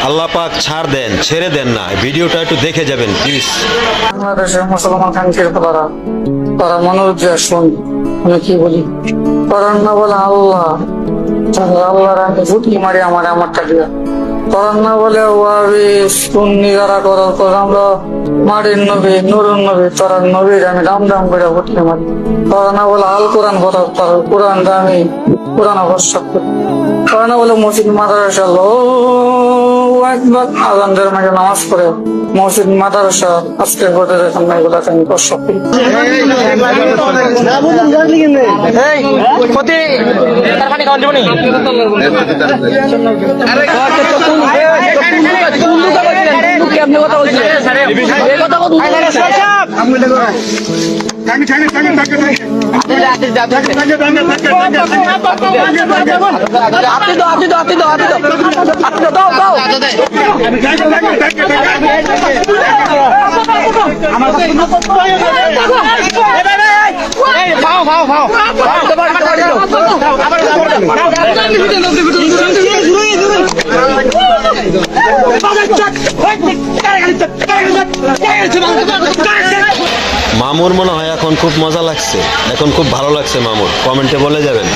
আল্লাহ পাক ছাড় দেন, ছেড়ে দেন না, ভিডিওটা একটু দেখে যাবেন প্লিজ। বাংলাদেশের মুসলমান কান্ট্রির তারা তারা মনোযোগ শুন, আমি কি বলি, করার না বলে আল্লাহ, আল্লাহর আমি ঝুঁকি মারি আমারটা দিয়া, করার না বলে ওয়াবি সুন্নি যারা করার পর আমরা মারির নবী নুরুন নবী তারা নবীর আমি দাম দাম করে ভুটকি মারি, করার না বলে আল কোরআন করার পর কোরআন আমি কোরআন ভরসা করি, করার না বলে মসজিদ মাদ্রাসা একবার আজানদের মাঝে নামাজ পড়ে মসজিদ মাদ্রাসা আজকের বোধের সামনে এগুলো আমি ভরসা করি। মামুর মনে হয় এখন খুব মজা লাগছে, এখন খুব ভালো লাগছে মামুর, কমেন্টে বলে যাবেন।